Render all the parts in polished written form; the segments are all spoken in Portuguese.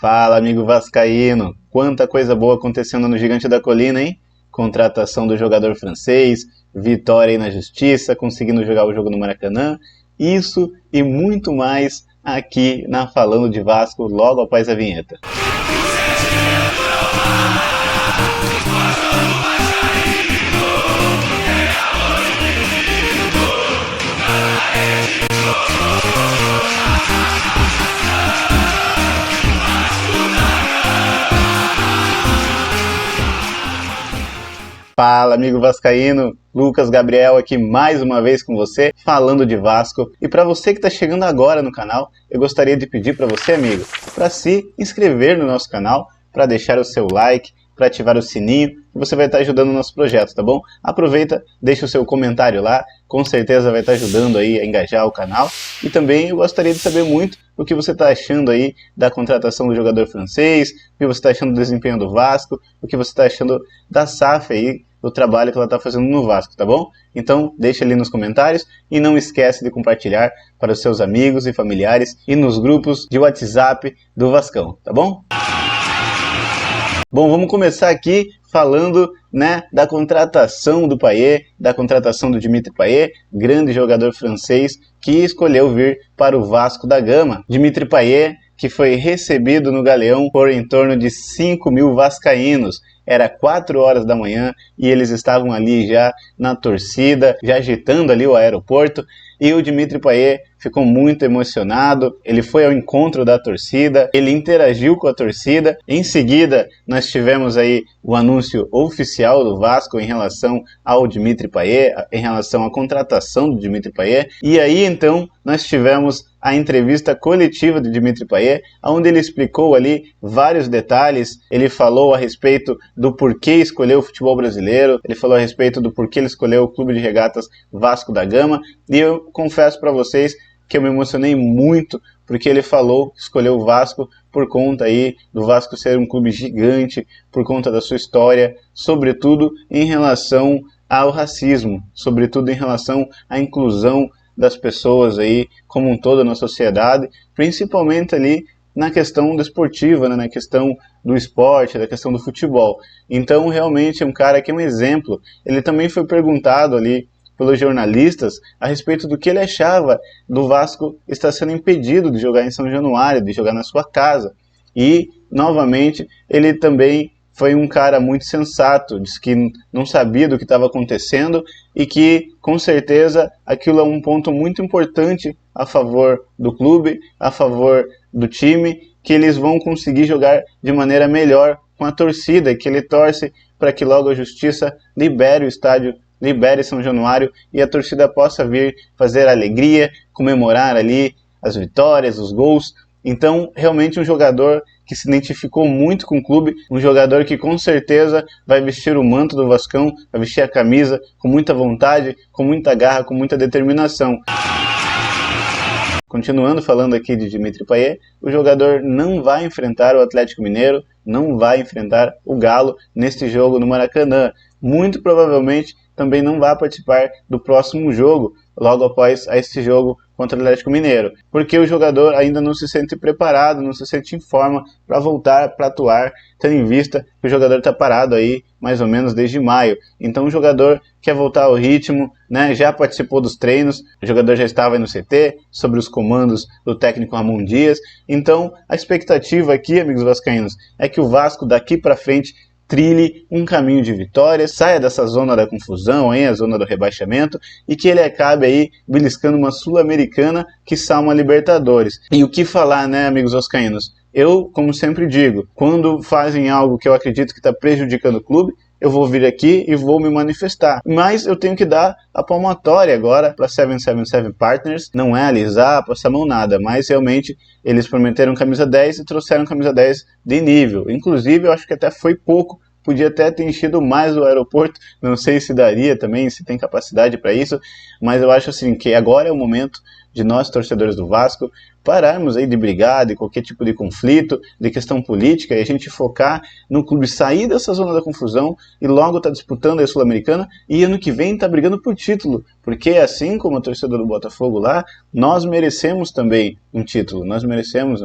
Fala, amigo vascaíno! Quanta coisa boa acontecendo no Gigante da Colina, hein? Contratação do jogador francês, vitória aí na Justiça, conseguindo jogar o jogo no Maracanã. Isso e muito mais aqui na Falando de Vasco, logo após a vinheta. Fala, amigo vascaíno, Lucas Gabriel aqui mais uma vez com você, falando de Vasco. E para você que está chegando agora no canal, eu gostaria de pedir para você, amigo, para se inscrever no nosso canal, para deixar o seu like, para ativar o sininho, que você vai estar ajudando o nosso projeto, tá bom? Aproveita, deixa o seu comentário lá, com certeza vai estar ajudando aí a engajar o canal. E também eu gostaria de saber muito o que você está achando aí da contratação do jogador francês, o que você está achando do desempenho do Vasco, o que você está achando da SAF aí, do trabalho que ela está fazendo no Vasco, tá bom? Então deixa ali nos comentários e não esquece de compartilhar para os seus amigos e familiares e nos grupos de WhatsApp do Vascão, tá bom? Bom, vamos começar aqui falando, da contratação do Payet, da contratação do Dimitri Payet, grande jogador francês que escolheu vir para o Vasco da Gama. Dimitri Payet, que foi recebido no Galeão por em torno de 5.000 vascaínos. Era 4 horas da manhã e eles estavam ali já na torcida, já agitando ali o aeroporto. E o Dimitri Payet ficou muito emocionado, ele foi ao encontro da torcida, ele interagiu com a torcida. Em seguida, nós tivemos aí o anúncio oficial do Vasco em relação ao Dimitri Payet, em relação à contratação do Dimitri Payet. E aí, então, nós tivemos a entrevista coletiva do Dimitri Payet, onde ele explicou ali vários detalhes. Ele falou a respeito do porquê escolheu o futebol brasileiro, ele falou a respeito do porquê ele escolheu o Clube de Regatas Vasco da Gama, e eu confesso para vocês que eu me emocionei muito, porque ele falou que escolheu o Vasco por conta aí do Vasco ser um clube gigante, por conta da sua história, sobretudo em relação ao racismo, sobretudo em relação à inclusão das pessoas aí como um todo na sociedade, principalmente ali na questão desportiva, na questão do esporte, da questão do futebol. Então realmente é um cara que é um exemplo. Ele também foi perguntado ali pelos jornalistas a respeito do que ele achava do Vasco estar sendo impedido de jogar em São Januário, de jogar na sua casa. E, novamente, ele também foi um cara muito sensato, disse que não sabia do que estava acontecendo e que, com certeza, aquilo é um ponto muito importante a favor do clube, a favor do time, que eles vão conseguir jogar de maneira melhor com a torcida, que ele torce para que logo a Justiça libere o estádio, libere São Januário e a torcida possa vir fazer alegria, comemorar ali as vitórias, os gols. Então, realmente um jogador que se identificou muito com o clube, um jogador que com certeza vai vestir o manto do Vascão, vai vestir a camisa com muita vontade, com muita garra, com muita determinação. Continuando falando aqui de Dimitri Payet, o jogador não vai enfrentar o Atlético Mineiro, não vai enfrentar o Galo neste jogo no Maracanã. Muito provavelmente também não vai participar do próximo jogo, logo após este jogo contra o Atlético Mineiro, porque o jogador ainda não se sente preparado, não se sente em forma para voltar para atuar, tendo em vista que o jogador está parado aí mais ou menos desde maio. Então o jogador quer voltar ao ritmo, já participou dos treinos, o jogador já estava aí no CT, sob os comandos do técnico Ramon Dias. Então a expectativa aqui, amigos vascaínos, é que o Vasco daqui para frente trilhe um caminho de vitórias, saia dessa zona da confusão, a zona do rebaixamento, e que ele acabe aí beliscando uma Sul-Americana, quiçá uma Libertadores. E o que falar, amigos vascaínos? Eu, como sempre digo, quando fazem algo que eu acredito que está prejudicando o clube, eu vou vir aqui e vou me manifestar. Mas eu tenho que dar a palmatória agora para 777 Partners, não é alisar, passar a mão nada, mas realmente eles prometeram camisa 10 e trouxeram camisa 10 de nível. Inclusive, eu acho que até foi pouco, podia até ter enchido mais o aeroporto, não sei se daria também, se tem capacidade para isso, mas eu acho assim que agora é o momento de nós, torcedores do Vasco, pararmos aí de brigar, de qualquer tipo de conflito, de questão política, e a gente focar no clube sair dessa zona da confusão e logo tá disputando a Sul-Americana e ano que vem tá brigando por título, porque assim como a torcida do Botafogo lá, nós merecemos também um título, nós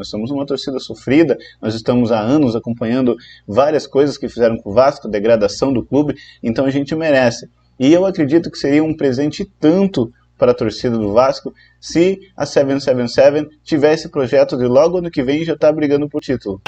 somos uma torcida sofrida, nós estamos há anos acompanhando várias coisas que fizeram com o Vasco, degradação do clube, então a gente merece. E eu acredito que seria um presente tanto para a torcida do Vasco se a 777 tivesse projeto de logo ano que vem já estar brigando por título.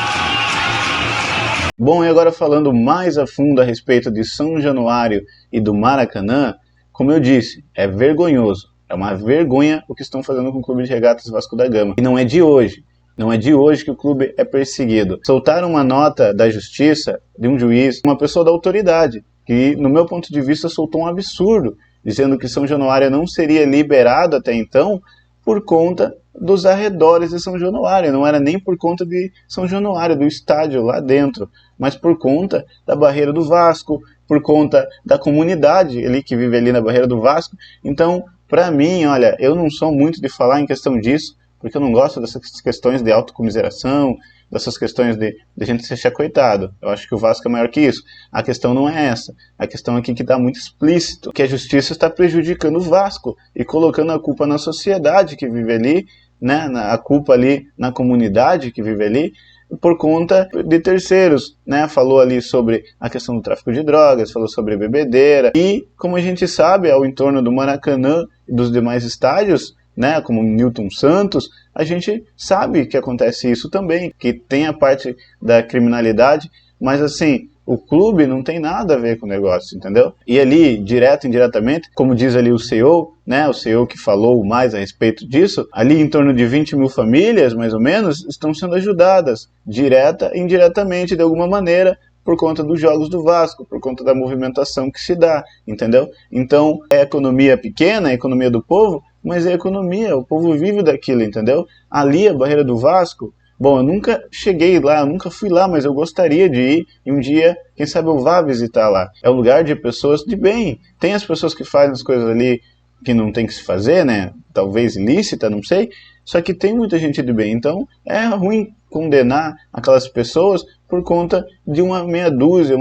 Bom, e agora falando mais a fundo a respeito de São Januário e do Maracanã, como eu disse, é vergonhoso, é uma vergonha o que estão fazendo com o Clube de Regatas Vasco da Gama. E não é de hoje. Não é de hoje que o clube é perseguido. Soltaram uma nota da justiça, de um juiz, uma pessoa da autoridade, que, no meu ponto de vista, soltou um absurdo, dizendo que São Januário não seria liberado até então por conta dos arredores de São Januário. Não era nem por conta de São Januário, do estádio lá dentro, mas por conta da barreira do Vasco, por conta da comunidade ali que vive ali na barreira do Vasco. Então, para mim, olha, eu não sou muito de falar em questão disso, porque eu não gosto dessas questões de autocomiseração, dessas questões de gente se achar coitado. Eu acho que o Vasco é maior que isso. A questão não é essa. A questão aqui que está muito explícito, que a justiça está prejudicando o Vasco e colocando a culpa na sociedade que vive ali, né, a culpa ali na comunidade que vive ali, por conta de terceiros, né? Falou ali sobre a questão do tráfico de drogas, falou sobre bebedeira, e como a gente sabe, ao entorno do Maracanã e dos demais estádios, né, como Newton Santos, a gente sabe que acontece isso também, que tem a parte da criminalidade, mas assim, o clube não tem nada a ver com o negócio, entendeu? E ali, direto e indiretamente, como diz ali o CEO, né, o CEO que falou mais a respeito disso, ali em torno de 20 mil famílias, mais ou menos, estão sendo ajudadas, direta e indiretamente, de alguma maneira, por conta dos jogos do Vasco, por conta da movimentação que se dá, entendeu? Então, é economia pequena, é economia do povo, mas é economia, o povo vive daquilo, entendeu? Ali, a barreira do Vasco, bom, eu nunca cheguei lá, eu nunca fui lá, mas eu gostaria de ir, e um dia, quem sabe eu vá visitar lá. É um lugar de pessoas de bem, tem as pessoas que fazem as coisas ali que não tem que se fazer, né? Talvez ilícita, não sei, só que tem muita gente de bem, então é ruim condenar aquelas pessoas por conta de uma meia dúzia,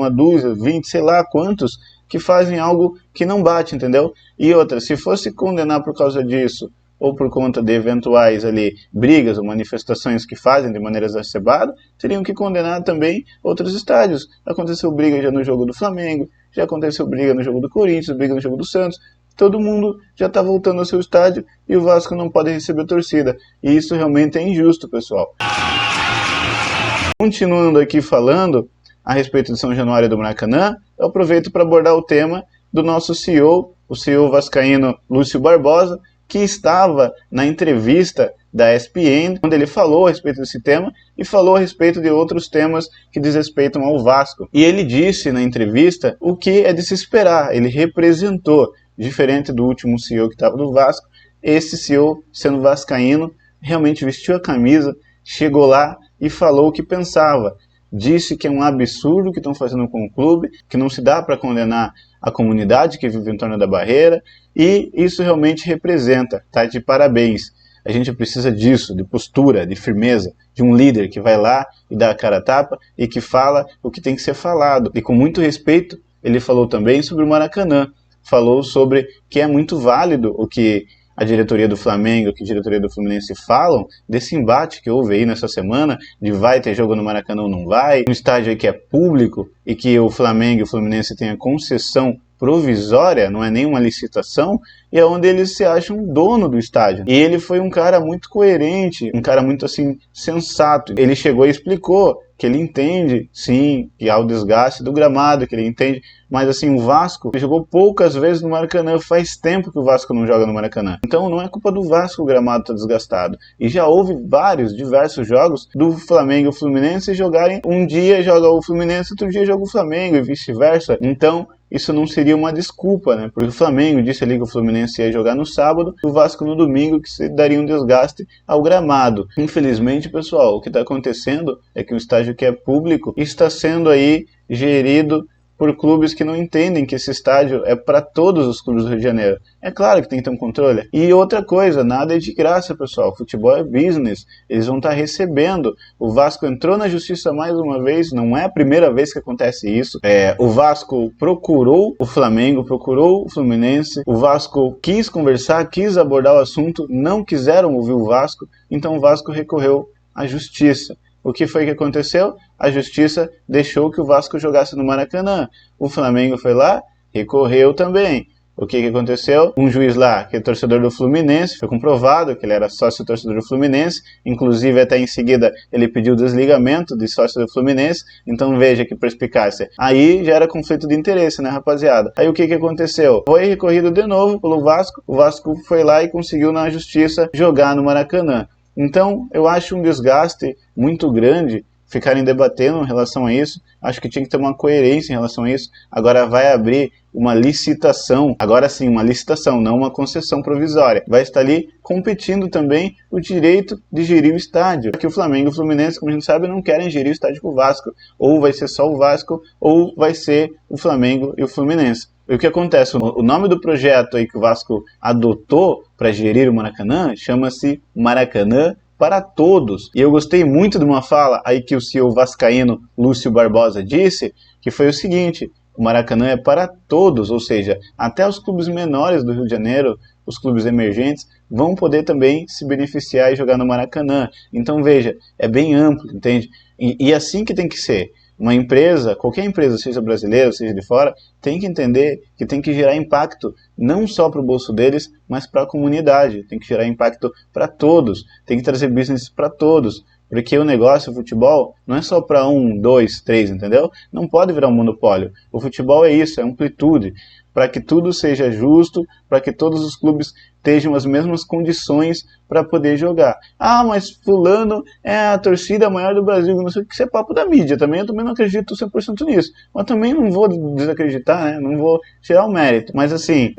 20, sei lá quantos, que fazem algo que não bate, entendeu? E outra, se fosse condenar por causa disso, ou por conta de eventuais ali brigas ou manifestações que fazem de maneira exacerbada, teriam que condenar também outros estádios. Aconteceu briga já no jogo do Flamengo, já aconteceu briga no jogo do Corinthians, briga no jogo do Santos, todo mundo já está voltando ao seu estádio e o Vasco não pode receber torcida. E isso realmente é injusto, pessoal. Continuando aqui falando a respeito de São Januário do Maracanã, eu aproveito para abordar o tema do nosso CEO, o CEO vascaíno Lúcio Barbosa, que estava na entrevista da ESPN, onde ele falou a respeito desse tema e falou a respeito de outros temas que desrespeitam ao Vasco. E ele disse na entrevista o que é de se esperar, ele representou, diferente do último CEO que estava do Vasco, esse CEO, sendo vascaíno, realmente vestiu a camisa, chegou lá e falou o que pensava. Disse que é um absurdo o que estão fazendo com o clube, que não se dá para condenar a comunidade que vive em torno da barreira, e isso realmente representa, tá de parabéns. A gente precisa disso, de postura, de firmeza, de um líder que vai lá e dá a cara a tapa e que fala o que tem que ser falado. E com muito respeito, ele falou também sobre o Maracanã, falou sobre que é muito válido o que a diretoria do Flamengo, que a diretoria do Fluminense falam desse embate que houve aí nessa semana, de vai ter jogo no Maracanã ou não vai, um estádio aí que é público e que o Flamengo e o Fluminense têm a concessão provisória, não é nenhuma licitação, e é onde eles se acham dono do estádio. E ele foi um cara muito coerente, um cara muito assim sensato. Ele chegou e explicou que ele entende, sim, que há o desgaste do gramado, que ele entende, mas assim, o Vasco jogou poucas vezes no Maracanã, faz tempo que o Vasco não joga no Maracanã. Então não é culpa do Vasco o gramado tá desgastado. E já houve diversos jogos do Flamengo e o Fluminense jogarem, um dia joga o Fluminense, outro dia joga o Flamengo e vice-versa. Então isso não seria uma desculpa, né? Porque o Flamengo disse ali que o Fluminense ia jogar no sábado, e o Vasco no domingo, que se daria um desgaste ao gramado. Infelizmente, pessoal, o que está acontecendo é que o estádio que é público está sendo aí gerido por clubes que não entendem que esse estádio é para todos os clubes do Rio de Janeiro. É claro que tem que ter um controle. E outra coisa, nada é de graça, pessoal. Futebol é business. Eles vão estar recebendo. O Vasco entrou na justiça mais uma vez, não é a primeira vez que acontece isso. O Vasco procurou o Flamengo, procurou o Fluminense. O Vasco quis conversar, quis abordar o assunto, não quiseram ouvir o Vasco, então o Vasco recorreu à justiça. O que foi que aconteceu? A justiça deixou que o Vasco jogasse no Maracanã. O Flamengo foi lá, recorreu também. O que aconteceu? Um juiz lá, que é torcedor do Fluminense, foi comprovado que ele era sócio torcedor do Fluminense, inclusive até em seguida ele pediu o desligamento de sócio do Fluminense, então veja que perspicácia. Aí já era conflito de interesse, né, rapaziada? Aí o que aconteceu? Foi recorrido de novo pelo Vasco, o Vasco foi lá e conseguiu na justiça jogar no Maracanã. Então eu acho um desgaste muito grande ficarem debatendo em relação a isso. Acho que tinha que ter uma coerência em relação a isso. Agora vai abrir uma licitação, agora sim, uma licitação, não uma concessão provisória. Vai estar ali competindo também o direito de gerir o estádio. Porque o Flamengo e o Fluminense, como a gente sabe, não querem gerir o estádio com o Vasco. Ou vai ser só o Vasco, ou vai ser o Flamengo e o Fluminense. E o que acontece? O nome do projeto aí que o Vasco adotou para gerir o Maracanã chama-se Maracanã para Todos. E eu gostei muito de uma fala aí que o CEO vascaíno Lúcio Barbosa disse, que foi o seguinte: o Maracanã é para todos, ou seja, até os clubes menores do Rio de Janeiro, os clubes emergentes, vão poder também se beneficiar e jogar no Maracanã. Então veja, é bem amplo, entende? E assim que tem que ser. Uma empresa, qualquer empresa, seja brasileira, seja de fora, tem que entender que tem que gerar impacto não só para o bolso deles, mas para a comunidade. Tem que gerar impacto para todos, tem que trazer business para todos. Porque o negócio, o futebol, não é só para 1, 2, 3, entendeu? Não pode virar um monopólio. O futebol é isso, é amplitude. Para que tudo seja justo, para que todos os clubes tenham as mesmas condições para poder jogar. Ah, mas fulano é a torcida maior do Brasil, não sei o que, isso é papo da mídia também, eu também não acredito 100% nisso. Mas também não vou desacreditar, né? Não vou tirar o mérito. Mas assim,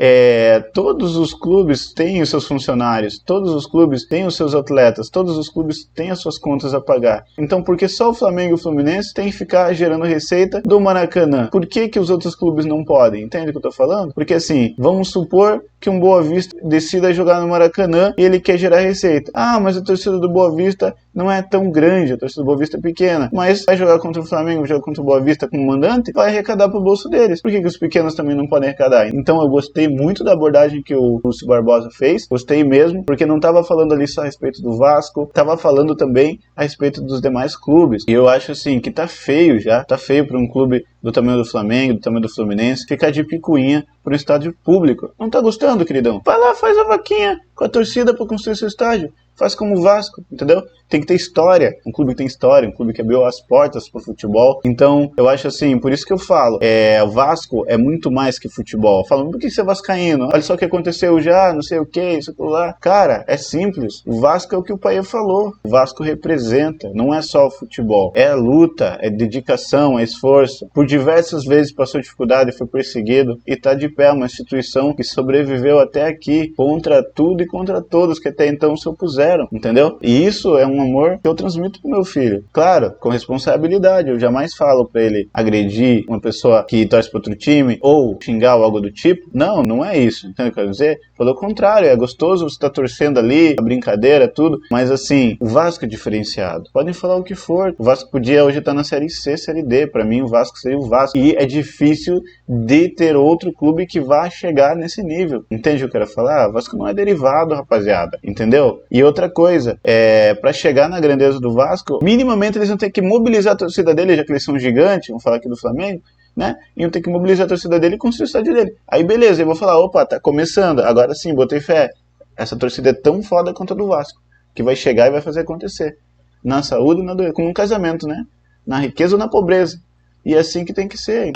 todos os clubes têm os seus funcionários, todos os clubes têm os seus atletas, todos os clubes têm as suas contas a pagar. Então por que só o Flamengo e o Fluminense têm que ficar gerando receita do Maracanã? Por que os outros clubes não podem? Entende o que eu tô falando? Porque assim, vamos supor que um Boa Vista decida jogar no Maracanã e ele quer gerar receita. Ah, mas a torcida do Boa Vista não é tão grande, a torcida do Boa Vista é pequena, mas vai jogar contra o Flamengo, vai jogar contra o Boa Vista como mandante, vai arrecadar pro bolso deles. Por que os pequenos também não podem arrecadar? Então eu gostei muito da abordagem que o Lúcio Barbosa fez, gostei mesmo, porque não estava falando ali só a respeito do Vasco, estava falando também a respeito dos demais clubes. E eu acho assim que tá feio já, tá feio para um clube do tamanho do Flamengo, do tamanho do Fluminense, ficar de picuinha por um estádio público. Não tá gostando, queridão? Vai lá, faz a vaquinha com a torcida para construir seu estádio. Faz como o Vasco, entendeu? Tem que ter história, um clube que tem história, um clube que abriu as portas pro futebol. Então, eu acho assim, por isso que eu falo, o Vasco é muito mais que futebol. Falam, por que você é vascaíno? Olha só o que aconteceu já, não sei o que, isso lá. Cara, é simples. O Vasco é o que o Paia falou. O Vasco representa, não é só o futebol. É luta, é dedicação, é esforço. Por diversas vezes passou dificuldade, foi perseguido e tá de pé, uma instituição que sobreviveu até aqui, contra tudo e contra todos que até então se opuseram. Entendeu? E isso é um amor que eu transmito pro meu filho. Claro, com responsabilidade. Eu jamais falo pra ele agredir uma pessoa que torce para outro time ou xingar ou algo do tipo. Não, não é isso. Entendeu o que eu quero dizer? Pelo contrário, é gostoso você estar torcendo ali, a brincadeira, tudo. Mas assim, o Vasco é diferenciado. Podem falar o que for. O Vasco podia hoje estar na Série C, Série D. Pra mim, o Vasco seria o Vasco. E é difícil de ter outro clube que vá chegar nesse nível. Entende o que eu quero falar? O Vasco não é derivado, rapaziada. Entendeu? E outra coisa, para chegar na grandeza do Vasco, minimamente eles vão ter que mobilizar a torcida dele, já que eles são gigantes, vamos falar aqui do Flamengo, né? E vão ter que mobilizar a torcida dele e construir o estádio dele. Aí beleza, eu vou falar, opa, tá começando, agora sim, botei fé. Essa torcida é tão foda quanto a do Vasco, que vai chegar e vai fazer acontecer. Na saúde, na doença, como um casamento, né? Na riqueza ou na pobreza. E é assim que tem que ser, hein?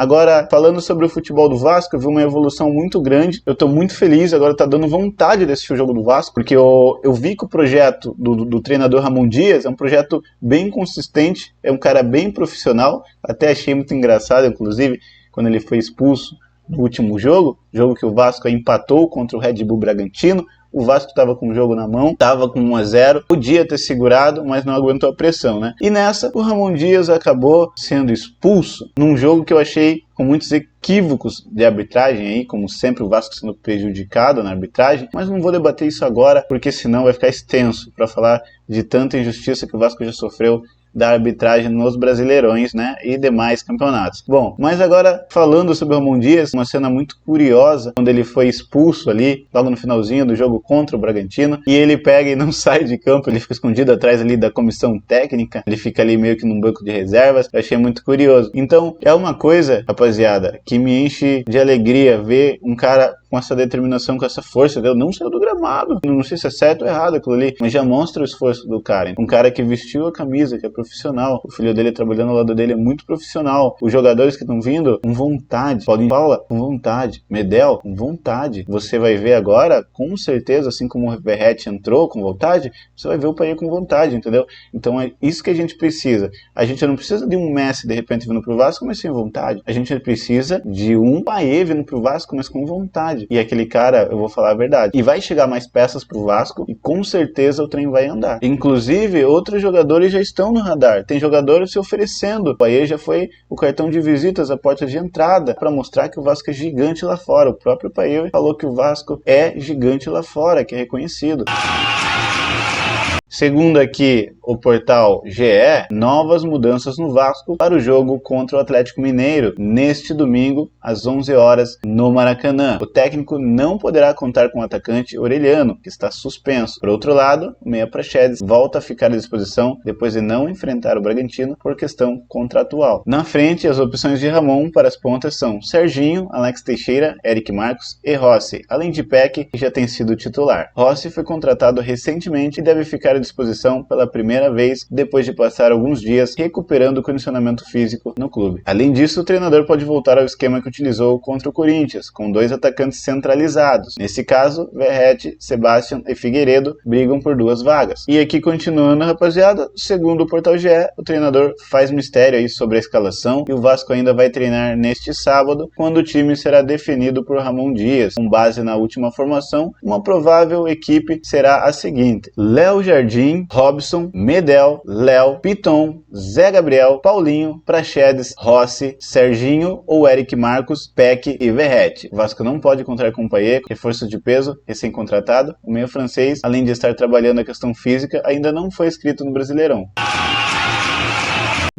Agora, falando sobre o futebol do Vasco, eu vi uma evolução muito grande. Eu estou muito feliz, agora está dando vontade de assistir o jogo do Vasco, porque eu vi que o projeto do treinador Ramon Dias é um projeto bem consistente, é um cara bem profissional. Até achei muito engraçado, inclusive, quando ele foi expulso no último jogo que o Vasco empatou contra o Red Bull Bragantino. o Vasco estava com o jogo na mão, estava com 1-0, podia ter segurado, mas não aguentou a pressão, né? E nessa, o Ramon Dias acabou sendo expulso num jogo que eu achei com muitos equívocos de arbitragem aí, como sempre o Vasco sendo prejudicado na arbitragem, mas não vou debater isso agora, porque senão vai ficar extenso para falar de tanta injustiça que o Vasco já sofreu da arbitragem nos Brasileirões, né, e demais campeonatos. Bom, mas agora falando sobre o Ramon Dias, uma cena muito curiosa, quando ele foi expulso ali, logo no finalzinho do jogo contra o Bragantino, e ele pega e não sai de campo, ele fica escondido atrás ali da comissão técnica, ele fica ali meio que num banco de reservas, eu achei muito curioso. Então, é uma coisa, rapaziada, que me enche de alegria ver um cara com essa determinação, com essa força, entendeu? Não saiu do gramado, não sei se é certo ou errado aquilo ali, mas já mostra o esforço do cara. Um cara que vestiu a camisa, que é profissional, o filho dele trabalhando ao lado dele é muito profissional, os jogadores que estão vindo com vontade, Paulinho Paula com vontade, Medel com vontade. Você vai ver agora, com certeza, assim como o Verratti entrou com vontade, você vai ver o Payet com vontade, entendeu? Então é isso que a gente precisa. A gente não precisa de um Messi de repente vindo pro Vasco, mas sem vontade. A gente precisa de um Payet vindo pro Vasco, mas com vontade. E aquele cara, eu vou falar a verdade, e vai chegar mais peças pro Vasco e com certeza o trem vai andar. Inclusive, outros jogadores já estão no radar. Tem jogadores se oferecendo. O Payet já foi o cartão de visitas, a porta de entrada, para mostrar que o Vasco é gigante lá fora. O próprio Payet falou que o Vasco é gigante lá fora, que é reconhecido. Segundo aqui o portal GE, novas mudanças no Vasco para o jogo contra o Atlético Mineiro, neste domingo, às 11 horas, no Maracanã. O técnico não poderá contar com o atacante Orelhano, que está suspenso. Por outro lado, o meia Praxedes volta a ficar à disposição depois de não enfrentar o Bragantino por questão contratual. Na frente, as opções de Ramon para as pontas são Serginho, Alex Teixeira, Eric Marcos e Rossi, além de Peck, que já tem sido titular. Rossi foi contratado recentemente e deve ficar à disposição pela primeira vez depois de passar alguns dias recuperando o condicionamento físico no clube. Além disso, o treinador pode voltar ao esquema que utilizou contra o Corinthians, com dois atacantes centralizados. Nesse caso, Verratti, Sebastian e Figueiredo brigam por duas vagas. E aqui continuando, rapaziada, segundo o portal GE, o treinador faz mistério aí sobre a escalação e o Vasco ainda vai treinar neste sábado, quando o time será definido por Ramon Dias. Com base na última formação, uma provável equipe será a seguinte: Léo Jardim, Robson, Medel, Léo, Piton, Zé Gabriel, Paulinho, Praxedes, Rossi, Serginho ou Eric Marcos, Peck e Verratti. O Vasco não pode contar com o Payet, reforço de peso, recém-contratado. O meio francês, além de estar trabalhando a questão física, ainda não foi inscrito no Brasileirão.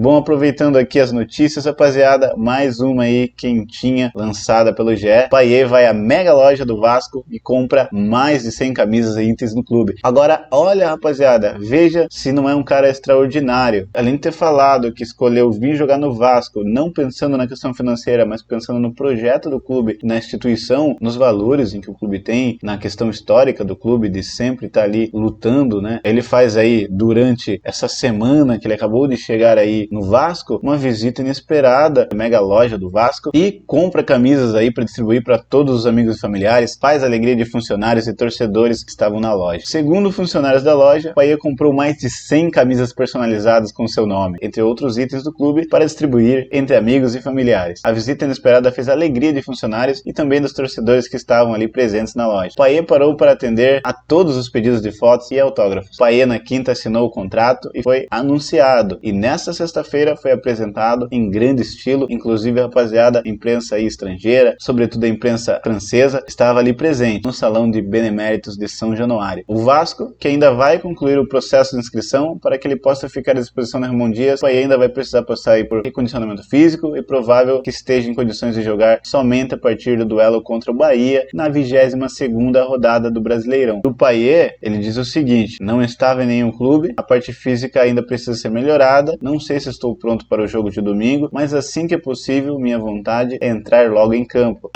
Bom, aproveitando aqui as notícias, rapaziada, mais uma aí quentinha lançada pelo GE. Payet vai à mega loja do Vasco e compra mais de 100 camisas e itens no clube. Agora, olha, rapaziada, veja se não é um cara extraordinário. Além de ter falado que escolheu vir jogar no Vasco, não pensando na questão financeira, mas pensando no projeto do clube, na instituição, nos valores em que o clube tem, na questão histórica do clube, de sempre estar ali lutando, né? Ele faz aí, durante essa semana que ele acabou de chegar aí no Vasco, uma visita inesperada à mega loja do Vasco e compra camisas aí para distribuir para todos os amigos e familiares, faz a alegria de funcionários e torcedores que estavam na loja. Segundo funcionários da loja, o Payet comprou mais de 100 camisas personalizadas com seu nome, entre outros itens do clube, para distribuir entre amigos e familiares. A visita inesperada fez a alegria de funcionários e também dos torcedores que estavam ali presentes na loja. O Payet parou para atender a todos os pedidos de fotos e autógrafos. O Payet na quinta assinou o contrato e foi anunciado, e nesta sexta-feira foi apresentado em grande estilo, inclusive a rapaziada, imprensa aí estrangeira, sobretudo a imprensa francesa, estava ali presente no salão de beneméritos de São Januário. O Vasco, que ainda vai concluir o processo de inscrição para que ele possa ficar à disposição da Ramon Dias, aí ainda vai precisar passar aí por recondicionamento físico e provável que esteja em condições de jogar somente a partir do duelo contra o Bahia na 22ª rodada do Brasileirão. O Payet, ele diz o seguinte: não estava em nenhum clube, a parte física ainda precisa ser melhorada, não sei se estou pronto para o jogo de domingo, mas assim que é possível, minha vontade é entrar logo em campo.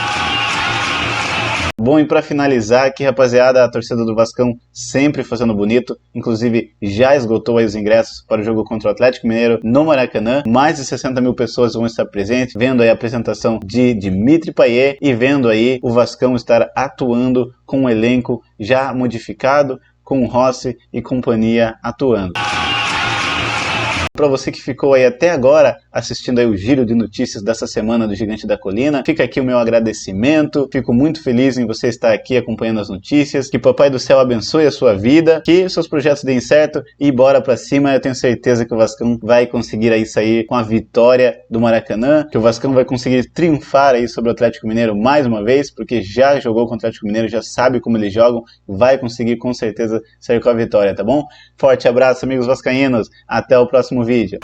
Bom, e para finalizar aqui, rapaziada, a torcida do Vascão sempre fazendo bonito, inclusive já esgotou aí os ingressos para o jogo contra o Atlético Mineiro no Maracanã. Mais de 60 mil pessoas vão estar presentes, vendo aí a apresentação de Dimitri Payet e vendo aí o Vascão estar atuando com um elenco já modificado, com o Rossi e companhia atuando. Para você que ficou aí até agora assistindo aí o giro de notícias dessa semana do Gigante da Colina, fica aqui o meu agradecimento. Fico muito feliz em você estar aqui acompanhando as notícias. Que Papai do Céu abençoe a sua vida, que seus projetos deem certo e bora pra cima. Eu tenho certeza que o Vascão vai conseguir aí sair com a vitória do Maracanã, que o Vascão vai conseguir triunfar aí sobre o Atlético Mineiro mais uma vez, porque já jogou com o Atlético Mineiro, já sabe como eles jogam, vai conseguir com certeza sair com a vitória, tá bom? Forte abraço, amigos vascaínos, até o próximo vídeo.